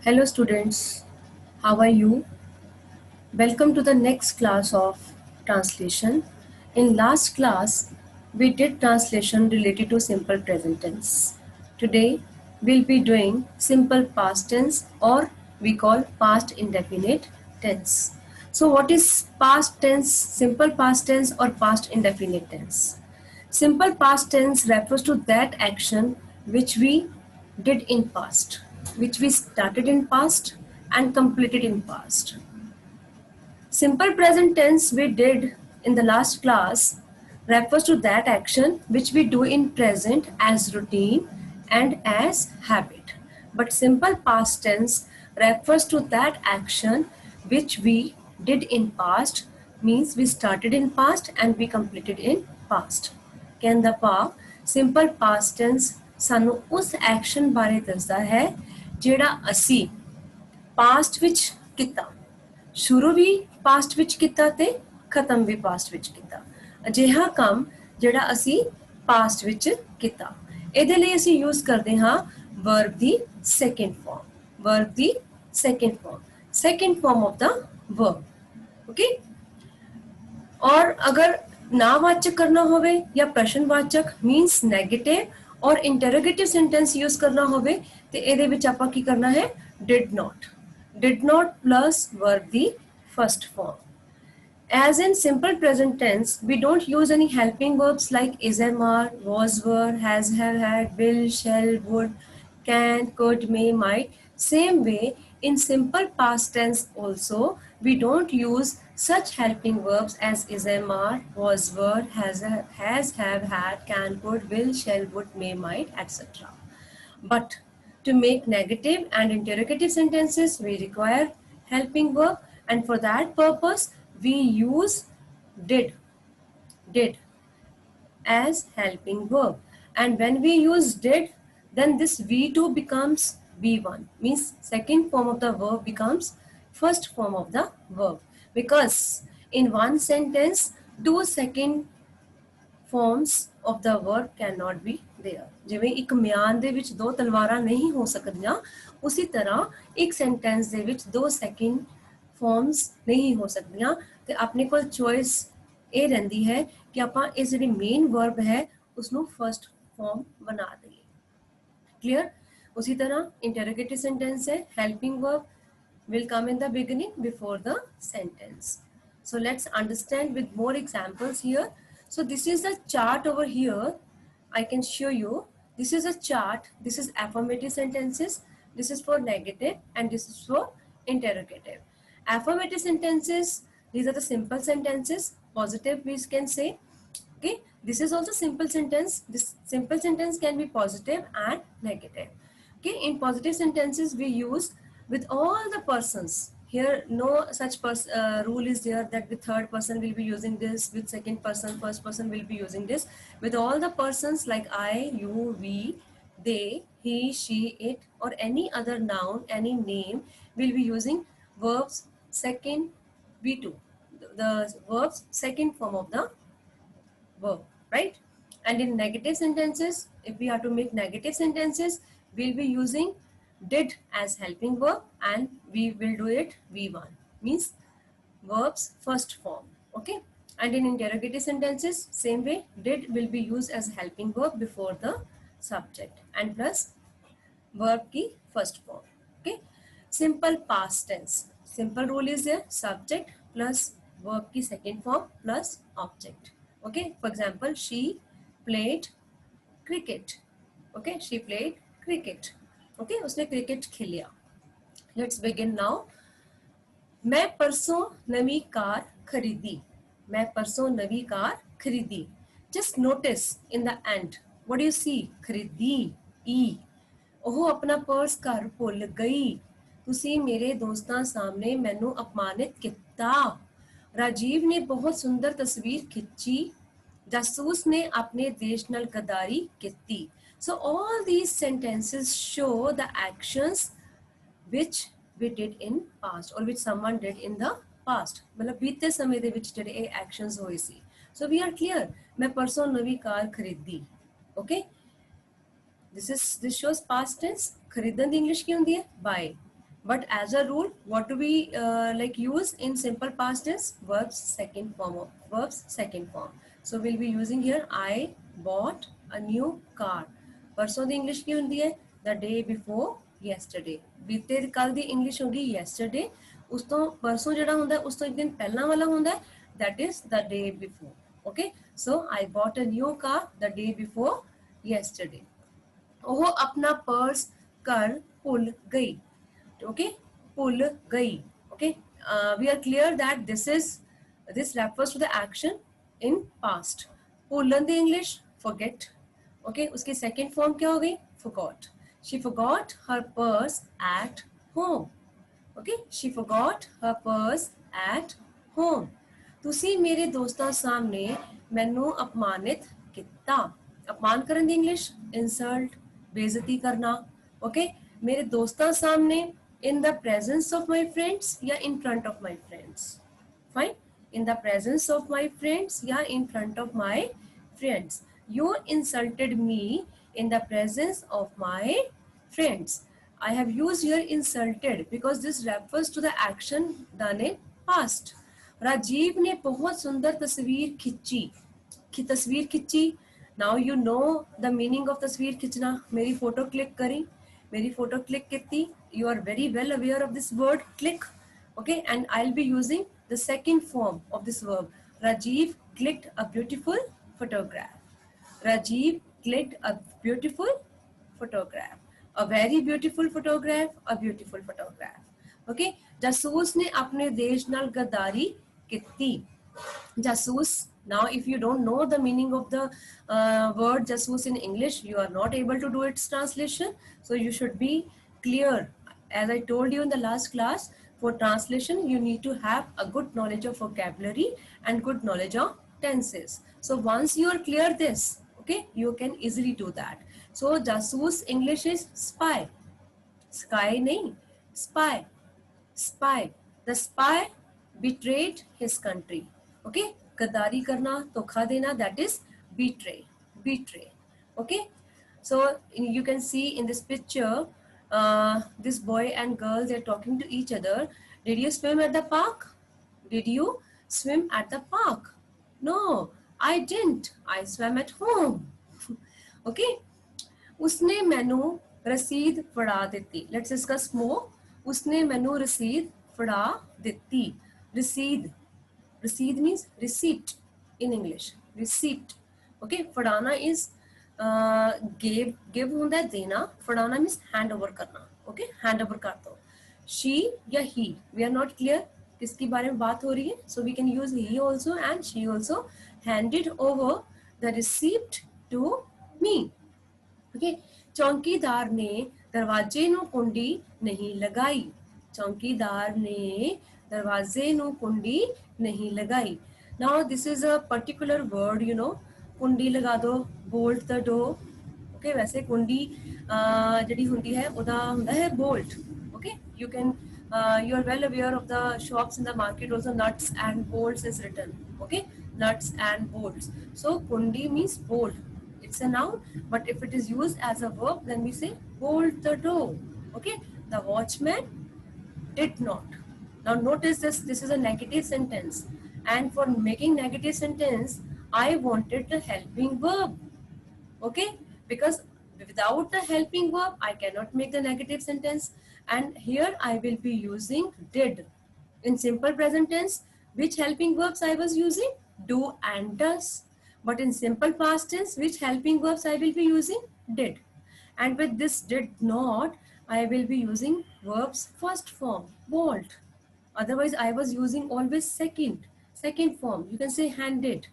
Hello students, how are you? Welcome to the next class of translation. In last class, we did translation related to simple present tense. Today, we'll be doing simple past tense or we call past indefinite tense. So what is past tense, simple past tense or past indefinite tense? Simple past tense refers to that action which we did in past, which we started in past and completed in past. Simple present tense we did in the last class refers to that action which we do in present as routine and as habit. But simple past tense refers to that action which we did in past, means we started in past and we completed in past. ਕਹਿੰਦਾ ਭਾਵ simple past tens ਸਾਨੂੰ ਉਸ action ਬਾਰੇ ਦੱਸਦਾ ਹੈ ਜਿਹੜਾ ਅਸੀਂ past ਵਿੱਚ ਕੀਤਾ, ਸ਼ੁਰੂ ਵੀ ਪਾਸਟ ਵਿੱਚ ਕੀਤਾ ਤੇ ਖਤਮ ਵੀ ਪਾਸਟ ਵਿੱਚ ਕੀਤਾ। ਅਜਿਹਾ ਕੰਮ ਜਿਹੜਾ ਅਸੀਂ ਪਾਸਟ ਵਿੱਚ ਕੀਤਾ, ਇਹਦੇ ਲਈ ਅਸੀਂ ਯੂਜ਼ ਕਰਦੇ ਹਾਂ verb the second farm, verb the second farm of the verb. Okay, और अगर नावाचक करना होवे या प्रश्नवाचक मीन्स नेगेटिव और इंटरोगेटिव सेंटेंस यूज करना होवे ते ਇਹਦੇ ਵਿੱਚ ਆਪਾਂ ਕੀ ਕਰਨਾ ਹੈ did not plus verb the first form. As in simple present tense, we don't use any helping verbs like is, am, are, was, were, has, have, had, will, shall, would, can, could, may, might. Same way, in simple past tense also, we don't use such helping verbs as is, am, are, was, were, has, have, had, can, could, will, shall, would, may, might, etc. But to make negative and interrogative sentences, we require helping verb, and for that purpose, we use did as helping verb. And when we use did, then this V2 becomes V1, means second form of the verb becomes first form of the verb, because in one sentence, two second forms of the verb cannot be there. ਜਿਵੇਂ ਇੱਕ ਮਿਆਨ ਦੇ ਵਿੱਚ ਦੋ ਤਲਵਾਰਾਂ ਨਹੀਂ ਹੋ ਸਕਦੀਆਂ, ਉਸੇ ਤਰ੍ਹਾਂ ਇੱਕ ਸੈਂਟੈਂਸ ਦੇ ਵਿੱਚ ਦੋ ਸੈਕਿੰਡ ਫਾਰਮਸ ਨਹੀਂ ਹੋ ਸਕਦੀਆਂ ਤੇ ਆਪਣੇ ਕੋਲ ਚੋਇਸ ਇਹ ਰਹਿੰਦੀ ਹੈ ਕਿ ਆਪਾਂ ਇਸ ਜਿਹੜੀ ਮੇਨ ਵਰਬ ਹੈ ਉਸ ਨੂੰ ਫਰਸਟ ਫਾਰਮ ਬਣਾ ਦਈਏ। ਕਲੀਅਰ? ਉਸੇ ਤਰ੍ਹਾਂ ਇੰਟਰੋਗੇਟਿਵ ਸੈਂਟੈਂਸ ਹੈ helping verb will come in the beginning before the sentence. So let's understand with more examples here. So this is a chart over here. I can show you. This is a chart. This is affirmative sentences. This is for negative and this is for interrogative. Affirmative sentences, these are the simple sentences. Positive we can say. Okay. This is also simple sentence. This simple sentence can be positive and negative. Okay. In positive sentences we use with all the persons. Here no such rule is there that the third person will be using this, with second person, first person will be using this. With all the persons like I, you, we, they, he, she, it, or any other noun, any name, will be using verbs second V2, the verbs second form of the verb, right? And in negative sentences, if we have to make negative sentences, we'll be using did as helping verb and we will do it V1, means verbs first form. Okay. And in interrogative sentences, same way, did will be used as helping verb before the subject and plus verb ki first form. Okay. Simple past tense, simple rule is there, subject plus verb ki second form plus object. Okay. For example, she played cricket. Okay. She played cricket. Okay. उसने cricket खेलिया. Let's begin now. मैं परसों नवी car खरीदी. मैं परसों नवी car खरीदी. Just notice in the end. What do you see? खरीदी. E. ਉਹ ਆਪਣਾ ਪਰਸ ਘਰ ਭੁੱਲ ਗਈ. ਤੁਸੀਂ ਮੇਰੇ ਦੋਸਤਾਂ ਸਾਹਮਣੇ ਮੈਨੂੰ ਅਪਮਾਨਿਤ ਕੀਤਾ. ਰਾਜੀਵ ਨੇ ਬਹੁਤ ਸੁੰਦਰ ਤਸਵੀਰ ਖਿੱਚੀ. ਜਾਸੂਸ ਨੇ ਆਪਣੇ ਦੇਸ਼ ਨਾਲ ਗਦਾਰੀ ਕੀਤੀ. So all these sentences show the actions which we did in past or which someone did in the past. मतलब बीते समय ਦੇ ਵਿੱਚ ਜਿਹੜੇ ਇਹ actions ਹੋਏ ਸੀ. So we are clear. मैं परसों नवी कार खरीदी. Okay. This shows past tense. खरीदन the English ਕੀ ਹੁੰਦੀ ਹੈ? Buy. but as a rule, what do we like use in simple past tense? Verbs second form of verbs second form. So we'll be using here I bought a new car. परसों दी English की होती है the day before yesterday. बीते कल दी English होगी yesterday. उस तो परसों जड़ा होता है उस तो एक दिन पहला वाला होता है that is the day before. Okay, so I bought a new car the day before yesterday. वो अपना पर्स कर भूल गई. Okay, pull gai. Okay, we are clear that this refers to the action in past. Pull in the English forget. Okay, उसकी second form क्या हो गई? Forgot. She forgot her purse at home. Okay, she forgot her purse at home. ਤੁਸੀਂ ਮੇਰੇ ਦੋਸਤਾਂ ਸਾਹਮਣੇ ਮੈਨੂੰ ਅਪਮਾਨਿਤ ਕੀਤਾ. ਅਪਮਾਨ ਕਰਨ ਦੀ ਇੰਗਲਿਸ਼ ਇਨਸਲਟ, ਬੇਇੱਜ਼ਤੀ ਕਰਨਾ. ਓਕੇ, ਮੇਰੇ ਦੋਸਤਾਂ ਸਾਹਮਣੇ in the presence of my friends या in front of my friends. Fine, in the presence of my friends या in front of my friends. You insulted me in the presence of my friends. I have used here insulted because this refers to the action done in past. Rajiv ने बहुत सुंदर तस्वीर खींची. तस्वीर खींची. Now you know the meaning of तस्वीर खींचना. मेरी फोटो क्लिक करी, मेरी फोटो क्लिक की. You are very well aware of this word click. Okay, and I'll be using the second form of this verb. Rajiv clicked a beautiful photograph. Rajiv clicked a beautiful photograph. A very beautiful photograph, a beautiful photograph. Okay, जासूस ने अपने देश नाल गद्दारी की. Jasoos. Now, if you don't know the meaning of the word jasoos in English, you are not able to do its translation. So you should be clear. As I told you in the last class, for translation, you need to have a good knowledge of vocabulary and good knowledge of tenses. So once you are clear this, okay, you can easily do that. So jasoos English is spy. Sky nahi, spy. Spy. The spy betrayed his country. Okay, गद्दारी करना, धोखा देना, that is betray. Betray. Okay, so you can see in this picture, this boy and girl, they're talking to each other. Did you swim at the park? Did you swim at the park? No, I didn't. I swam at home. Okay, उसने मैनू रसीद फड़ा दिती. Let's discuss more. उसने मैनू रसीद फड़ा दिती. रसीद. Received means receipt in English. Receipt. Okay, फड़ाना is give होता है देना. फड़ाना means hand over करना. Okay, hand over कर दो. She या he, we are not clear किसकी बारे में बात हो रही है. So we can use he also and she also. Handed over the receipt to me. Okay, चौकीदार ने दरवाजे ਨੂੰ ਕੁੰਡੀ नहीं लगाई. चौकीदार ने दरवाजे ਨੂੰ ਕੁੰਡੀ नहीं लगाई. Now this is a particular word, you know. ਕੁੰਡੀ ਲਗਾ ਦੋ, bolt the door. Okay, वैसे ਕੁੰਡੀ ਜਿਹੜੀ ਹੁੰਦੀ ਹੈ ਉਹਦਾ ਹੁੰਦਾ ਹੈ bolt. Okay, you can you are well aware of the shops in the market also, nuts and bolts is written. Okay, nuts and bolts. So kundi means bolt. It's a noun, but if it is used as a verb, then we say bolt the door. Okay, the watchman did not. Now notice this, this is a negative sentence, and for making negative sentence, I wanted the helping verb. Okay, because without the helping verb, I cannot make the negative sentence, and here I will be using did. In simple present tense, which helping verbs I was using? Do and does. But in simple past tense, which helping verbs I will be using? Did. And with this did not, I will be using verbs first form, bolt. Otherwise, I was using always second form. You can say handed.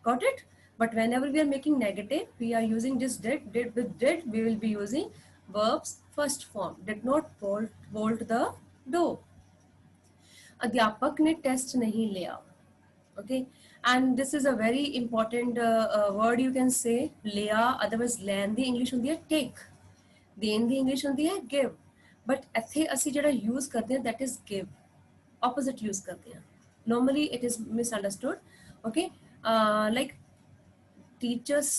Got it? But whenever we are making negative, we are using this did. Did with did, we will be using verbs first form. Did not bolt the door. अध्यापक ने test नहीं लिया. Okay, and this is a very important word you can say. लिया, otherwise ਲੈਣ ਦੀ English ਹੁੰਦੀ ਹੈ take. Then ਦੀ English ਹੁੰਦੀ ਹੈ give. But ਇੱਥੇ ਅਸੀਂ ਜਿਹੜਾ use ਕਰਦੇ ਹਾਂ that is give. Opposite use करते हैं. Normally it is misunderstood. Okay, like teachers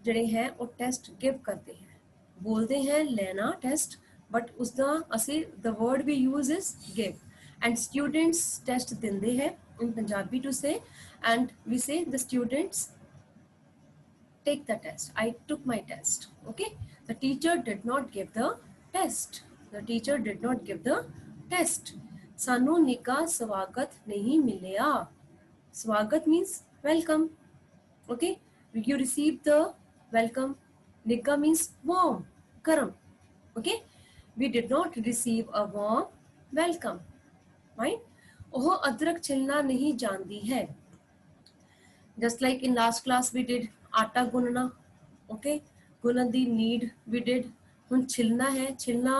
ਜਿਹੜੇ हैं वो टेस्ट give करते हैं. बोलते हैं लेना टेस्ट, बट उसका ਅਸੀਂ the word we use is give. And students test ਦਿੰਦੇ ਹੈ in Punjabi to say, and we say the students take the test. I took my test. Okay, the teacher did not give the test. The teacher did not give the test. ਸਾਨੂੰ ਨਿੱਘਾ ਸਵਾਗਤ ਨਹੀਂ ਮਿਲਿਆ. Swagat means welcome. Okay, you receive the welcome. Niga means warm, karam. Okay, we did not receive a warm welcome. Right? Oh adrak chilna nahi jandi hai. Just like in last class we did atta gunna. Okay, gunna the need we did. Hun chilna hai. Chilna,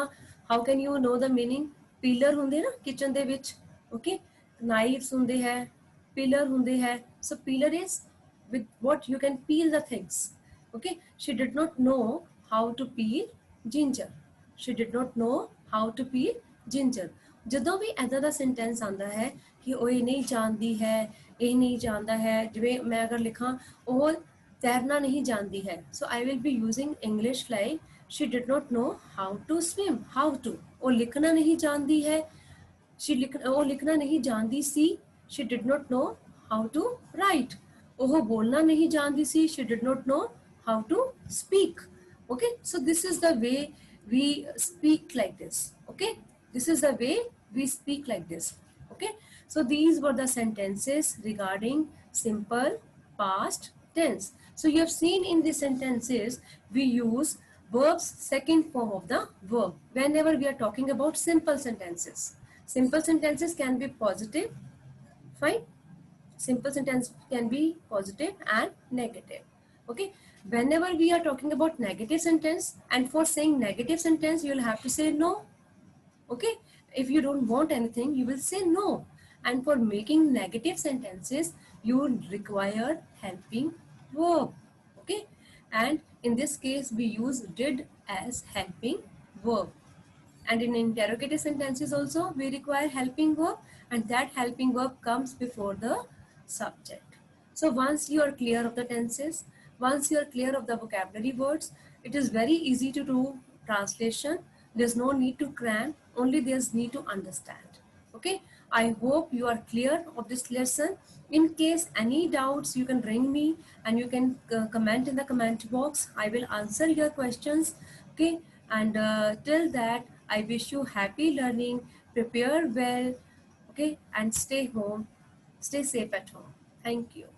how can you know the meaning? Peeler hunde na kitchen de vich. Okay, knives hunde hai, peeler hunde hai. So peeler is with what you can peel the things. Okay, she did not know how to peel ginger. She did not know how to peel ginger. ਜਦੋਂ ਵੀ ਇੱਦਾਂ ਦਾ sentence ਆਉਂਦਾ ਹੈ ਕਿ ਉਹ ਇਹ ਨਹੀਂ ਜਾਣਦੀ ਹੈ, ਇਹ ਨਹੀਂ ਜਾਣਦਾ ਹੈ, ਜਿਵੇਂ ਮੈਂ ਅਗਰ ਲਿਖਾਂ ਉਹ ਤੈਰਨਾ ਨਹੀਂ ਜਾਣਦੀ ਹੈ, so I will be using English like she did not know how to swim. How to, ਉਹ ਲਿਖਣਾ ਨਹੀਂ ਜਾਣਦੀ ਹੈ, ਉਹ ਲਿਖਣਾ ਨਹੀਂ ਜਾਣਦੀ ਸੀ, she did not know how to write. ਉਹ ਬੋਲਣਾ ਨਹੀਂ ਜਾਣਦੀ ਸੀ, she did not know how to speak. Okay, so this is the way we speak like this. Okay, this is the way we speak like this. Okay, so these were the sentences regarding simple past tense. So you have seen in the sentences we use verbs second form of the verb whenever we are talking about simple sentences. Simple sentences can be positive, fine. Simple sentence can be positive and negative. Okay, whenever we are talking about negative sentence, and for saying negative sentence you will have to say no. Okay, if you don't want anything you will say no, and for making negative sentences you require helping verb. Okay, and in this case we use did as helping verb, and in interrogative sentences also we require helping verb, and that helping verb comes before the subject. So once you are clear of the tenses, once you are clear of the vocabulary words, it is very easy to do translation. There's no need to cram, only there's need to understand. Okay, I hope you are clear of this lesson. In case any doubts you can ring me and you can comment in the comment box. I will answer your questions. Okay, and till that I wish you happy learning, prepare well, okay, and stay home, stay safe at home. Thank you.